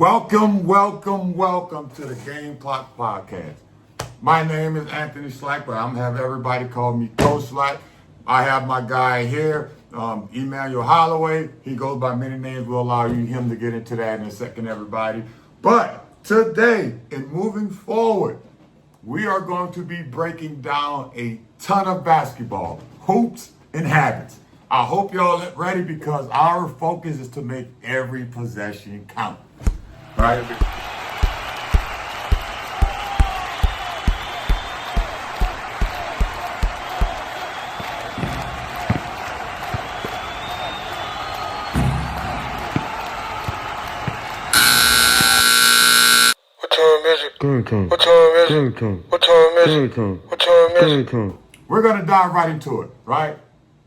Welcome to the Game Clock Podcast. My name is Anthony Slack, but I'm have everybody call me Coach Slack. I have my guy here, Emmanuel Holloway. He goes by many names. We'll allow him to get into that in a second, everybody. But today, and moving forward, we are going to be breaking down a ton of basketball, hoops, and habits. I hope y'all are ready because our focus is to make every possession count. Right? We're going to dive right into it, right?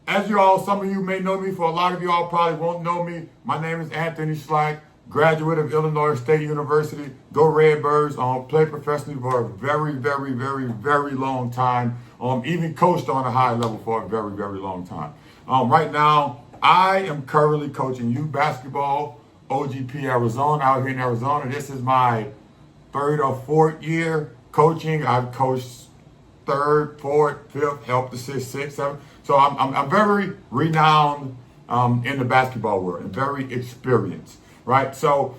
As you all, some of you may know me, for a lot of you all probably won't know me. My name is Anthony Slack, graduate of Illinois State University. Go Redbirds. Played professionally for a very long time. Even coached on a high level for a very long time. Right now, I am currently coaching youth basketball, OGP Arizona, out here in Arizona. This is my third or fourth year coaching. I've coached third, fourth, fifth, helped assist, sixth, seventh. So I'm very renowned in the basketball world and very experienced, right? So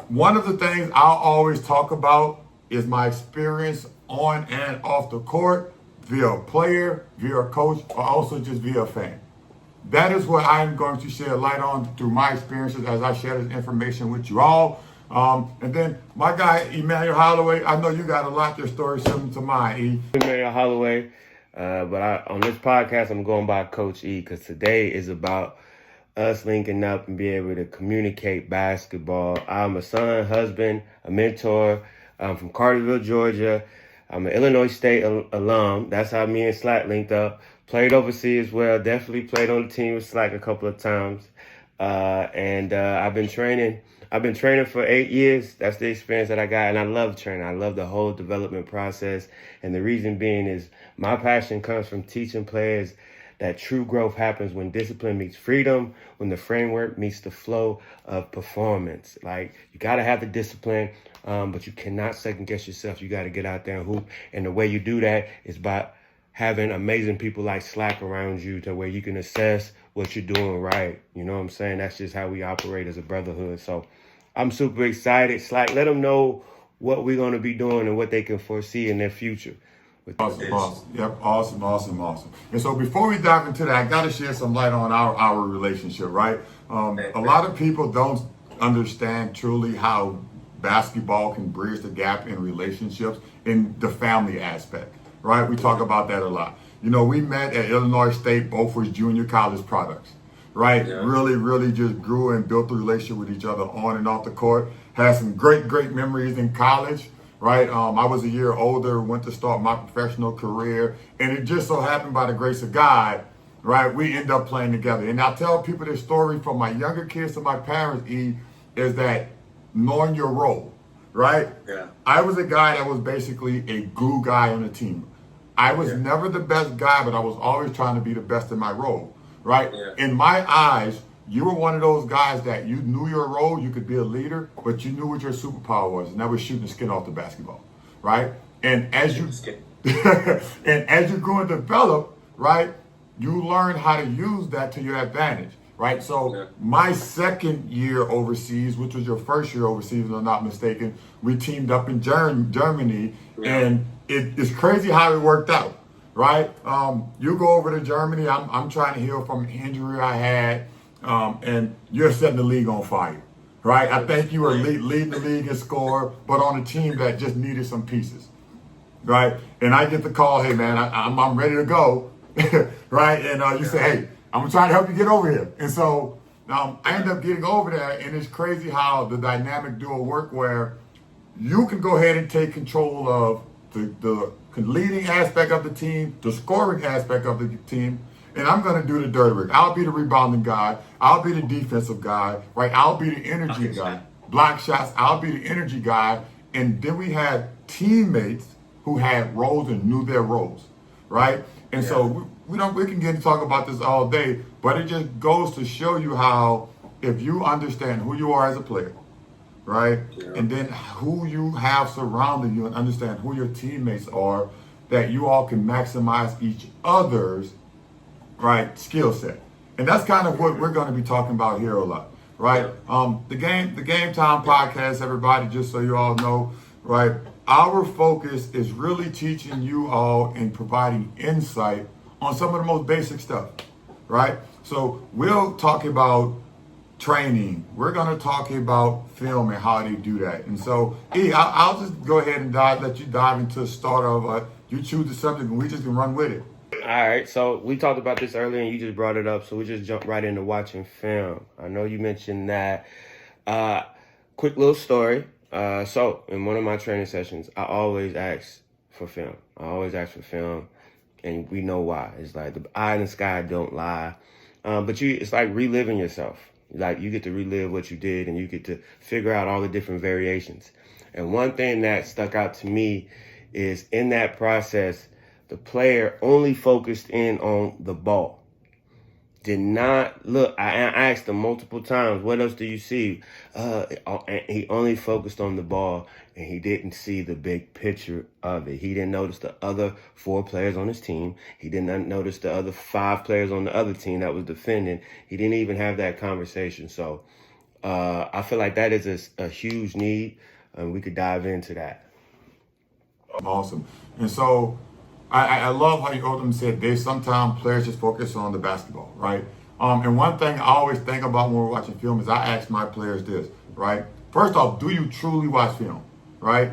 one of the things I'll always talk about is my experience on and off the court, via a player, via a coach, or also just via a fan. That is what I'm going to shed light on through my experiences as I share this information with you all. And then my guy, Emmanuel Holloway, I know you got a lot of your stories similar to mine, E. Emmanuel Holloway, on this podcast, I'm going by Coach E because today is about us linking up and being able to communicate basketball. I'm a son, husband, a mentor. I'm from Carterville, Georgia. I'm an Illinois State alum. That's how me and Slack linked up. Played overseas as well. Definitely played on the team with Slack a couple of times. I've been training. I've been training for 8 years. That's the experience that I got. And I love training. I love the whole development process. And the reason being is my passion comes from teaching players that true growth happens when discipline meets freedom, when the framework meets the flow of performance. Like, you got to have the discipline, but you cannot second guess yourself. You got to get out there and hoop. And the way you do that is by having amazing people like Slack around you to where you can assess what you're doing right. You know what I'm saying? That's just how we operate as a brotherhood. So I'm super excited. Slack, let them know what we're going to be doing and what they can foresee in their future. Awesome. Yep, awesome. And so before we dive into that, I got to share some light on our relationship, right? A lot of people don't understand truly how basketball can bridge the gap in relationships in the family aspect, right? We talk about that a lot. You know, we met at Illinois State, both was junior college products, right? Yeah. Really just grew and built a relationship with each other on and off the court. Had some great memories in college, right? I was a year older, went to start my professional career, and it just so happened by the grace of God, right, we end up playing together. And I tell people this story from my younger kids to my parents, E, is that knowing your role, right? Yeah. I was a guy that was basically a glue guy on the team. I was never the best guy, but I was always trying to be the best in my role, right? Yeah. In my eyes, you were one of those guys that you knew your role, you could be a leader, but you knew what your superpower was, and that was shooting the skin off the basketball, right? And as you grew and developed, right, you learned how to use that to your advantage, right? So my second year overseas, which was your first year overseas, if I'm not mistaken, we teamed up in Germany, and it's crazy how it worked out, right? You go over to Germany, I'm trying to heal from an injury I had, and you're setting the league on fire, right? I think you were leading the league in score, but on a team that just needed some pieces, right? And I get the call, hey man, I'm ready to go, right? And you say, hey, I'm trying to help you get over here. And so I end up getting over there, and it's crazy how the dynamic duo work where you can go ahead and take control of the leading aspect of the team, the scoring aspect of the team, and I'm going to do the dirty work. I'll be the rebounding guy. I'll be the defensive guy, right? I'll be the energy guy. Block shots, I'll be the energy guy. And then we had teammates who had roles and knew their roles, right? And so we can get to talk about this all day, but it just goes to show you how if you understand who you are as a player, right? Yeah. And then who you have surrounding you and understand who your teammates are, that you all can maximize each other's, right, skill set. And that's kind of what we're going to be talking about here a lot, right? The game time podcast, everybody, just so you all know, right? Our focus is really teaching you all and providing insight on some of the most basic stuff, right? So we'll talk about training. We're going to talk about film and how they do that. And so, I'll just go ahead and let you dive into the start of you choose the subject and we just can run with it. All right, so we talked about this earlier and you just brought it up, so we just jump right into watching film. I know you mentioned that. Quick little story. So in one of my training sessions, I always ask for film. And we know why. It's like the eye in the sky don't lie. But it's like reliving yourself. Like you get to relive what you did and you get to figure out all the different variations. And one thing that stuck out to me is in that process, the player only focused in on the ball. Did not look. I asked him multiple times, what else do you see? And he only focused on the ball and he didn't see the big picture of it. He didn't notice the other 4 players on his team. He did not notice the other 5 players on the other team that was defending. He didn't even have that conversation. So I feel like that is a huge need. And we could dive into that. Awesome. And so I love how you Odom said sometimes players just focus on the basketball, right? And one thing I always think about when we're watching film is I ask my players this, right? First off, do you truly watch film, right?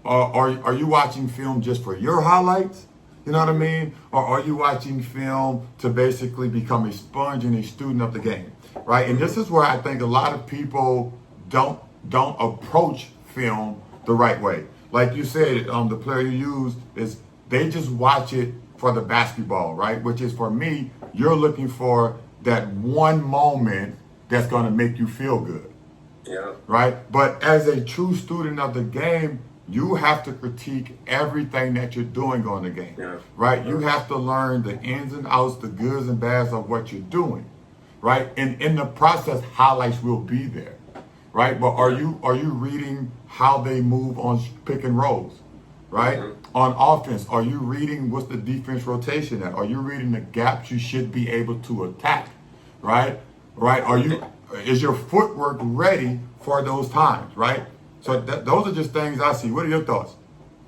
Are you watching film just for your highlights? You know what I mean? Or are you watching film to basically become a sponge and a student of the game, right? And this is where I think a lot of people don't approach film the right way. Like you said, the player you use is they just watch it for the basketball, right? Which is for me, you're looking for that one moment that's going to make you feel good. Yeah. Right? But as a true student of the game, you have to critique everything that you're doing on the game. Yeah. Right? You have to learn the ins and outs, the goods and bads of what you're doing. Right? And in the process, highlights will be there. Right? But are you reading how they move on pick and rolls? Right? On offense, are you reading what's the defense rotation at? Are you reading the gaps you should be able to attack? Right? Right? Is your footwork ready for those times? Right? So those are just things I see. What are your thoughts?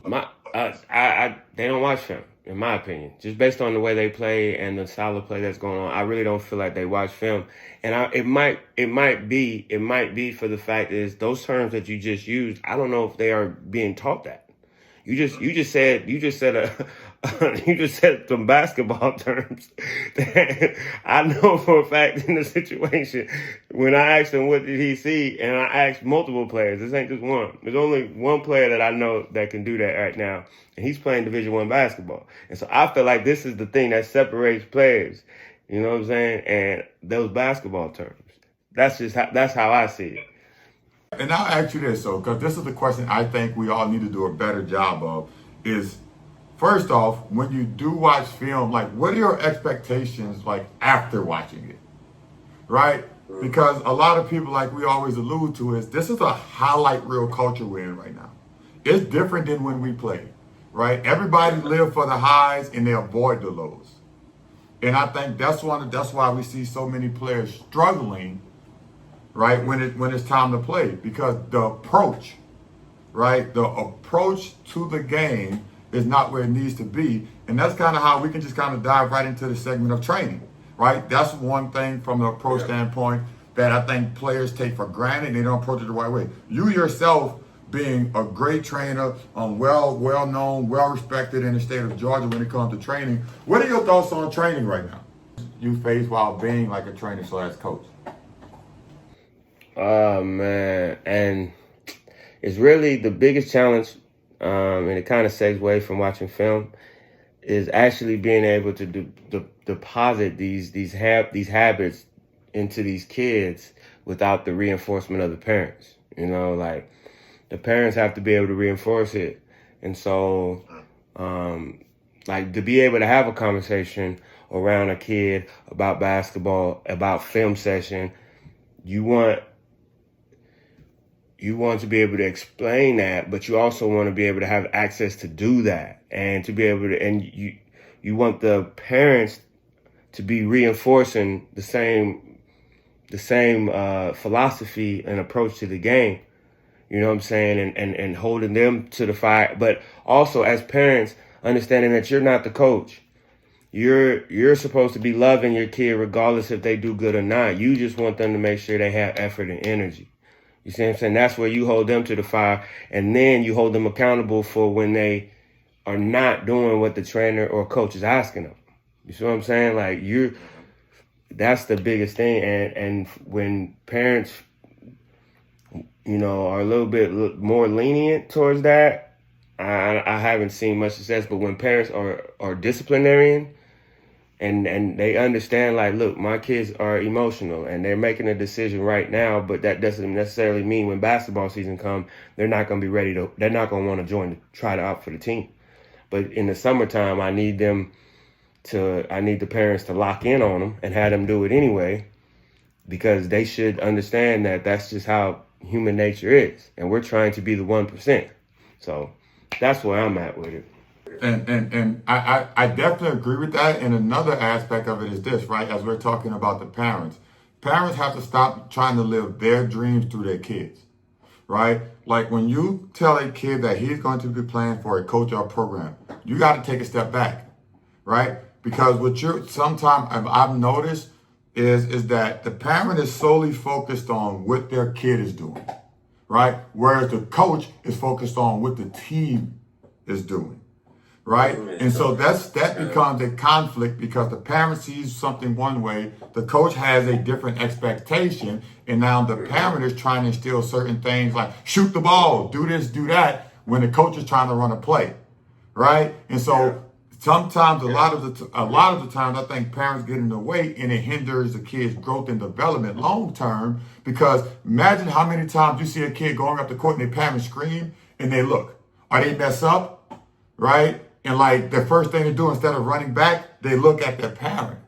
They don't watch film, in my opinion. Just based on the way they play and the style of play that's going on, I really don't feel like they watch film. And it might be for the fact is those terms that you just used, I don't know if they are being taught that. You just said some basketball terms that I know for a fact in the situation. When I asked him what did he see, and I asked multiple players, this ain't just one. There's only one player that I know that can do that right now, and he's playing Division I basketball. And so I feel like this is the thing that separates players. You know what I'm saying? And those basketball terms. That's how I see it. And I'll ask you this, because this is the question I think we all need to do a better job of, is first off, when you do watch film, like what are your expectations like after watching it, right? Because a lot of people, like we always allude to, is this is a highlight reel culture we're in right now. It's different than when we played, right? Everybody live for the highs and they avoid the lows. And I think that's why we see so many players struggling, right, when it's time to play, because the approach, right, the approach to the game is not where it needs to be. And that's kind of how we can just kind of dive right into the segment of training, right? That's one thing from the approach standpoint that I think players take for granted. They don't approach it the right way. You yourself being a great trainer, well known, well respected in the state of Georgia when it comes to training. What are your thoughts on training right now? You face while being like a trainer / coach. Oh, man. And it's really the biggest challenge, and it kind of segues from watching film, is actually being able to deposit these habits into these kids without the reinforcement of the parents. You know, like the parents have to be able to reinforce it. And so, like to be able to have a conversation around a kid about basketball, about film session, you want you want to be able to explain that, but you also want to be able to have access to do that, and to be able to, and you want the parents to be reinforcing the same philosophy and approach to the game. You know what I'm saying? And holding them to the fire, but also as parents understanding that you're not the coach. You're supposed to be loving your kid regardless if they do good or not. You just want them to make sure they have effort and energy. You see what I'm saying? That's where you hold them to the fire, and then you hold them accountable for when they are not doing what the trainer or coach is asking them. You see what I'm saying? Like that's the biggest thing. And when parents, are a little bit more lenient towards that, I haven't seen much success. But when parents are disciplinarian, and they understand, like, look, my kids are emotional and they're making a decision right now, but that doesn't necessarily mean when basketball season comes, they're not going to be they're not going to want to try out for the team. But in the summertime, I need the parents to lock in on them and have them do it anyway, because they should understand that that's just how human nature is. And we're trying to be the 1%. So that's where I'm at with it. And I definitely agree with that. And another aspect of it is this, right? As we're talking about the parents have to stop trying to live their dreams through their kids, right? Like when you tell a kid that he's going to be playing for a coach or a program, you got to take a step back, right? Because sometimes I've noticed is that the parent is solely focused on what their kid is doing, right? Whereas the coach is focused on what the team is doing. Right? And so that becomes a conflict, because the parent sees something one way, the coach has a different expectation, and now the parent is trying to instill certain things like shoot the ball, do this, do that, when the coach is trying to run a play. Right? And so sometimes a lot of the times I think parents get in the way, and it hinders the kid's growth and development long term, because imagine how many times you see a kid going up the court and their parents scream and they look. Or they mess up, right? And like the first thing they do, instead of running back, they look at their parent,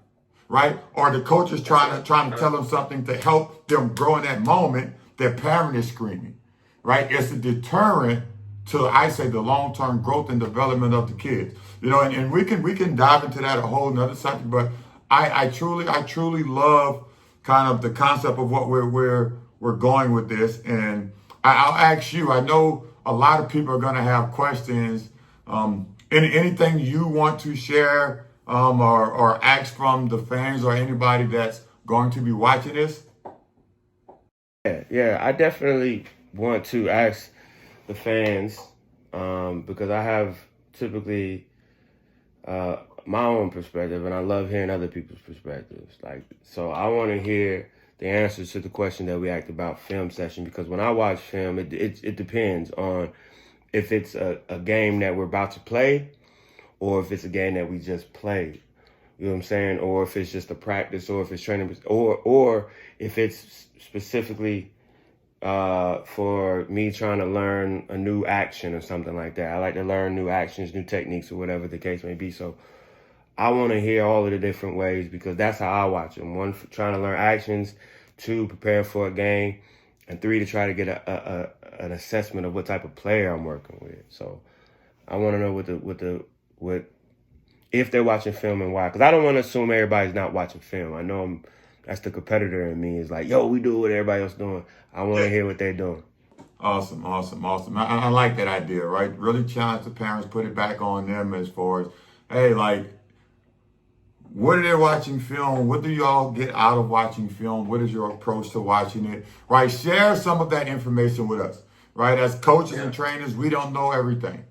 right? Or the coach is trying to tell them something to help them grow in that moment. Their parent is screaming, right? It's a deterrent to, I say, the long-term growth and development of the kids. And we can dive into that a whole nother subject. But I truly love kind of the concept of what we're going with this. And I'll ask you. I know a lot of people are going to have questions. Anything you want to share or ask from the fans or anybody that's going to be watching this? Yeah, I definitely want to ask the fans, because I have typically my own perspective, and I love hearing other people's perspectives. So I want to hear the answers to the question that we asked about film session, because when I watch film, it depends on if it's a game that we're about to play, or if it's a game that we just played. You know what I'm saying? Or if it's just a practice, or if it's training, or if it's specifically for me trying to learn a new action or something like that. I like to learn new actions, new techniques, or whatever the case may be. So I want to hear all of the different ways, because that's how I watch them. One, for trying to learn actions. Two, prepare for a game. And three, to try to get an assessment of what type of player I'm working with. So I want to know what if they're watching film and why. Because I don't want to assume everybody's not watching film. I know that's the competitor in me. Is like, yo, we do what everybody else doing. I want to hear what they're doing. Awesome. I like that idea, right? Really challenge the parents, put it back on them as far as, hey, like, what are they watching film? What do y'all get out of watching film? What is your approach to watching it? Right? Share some of that information with us. Right? As coaches and trainers, we don't know everything.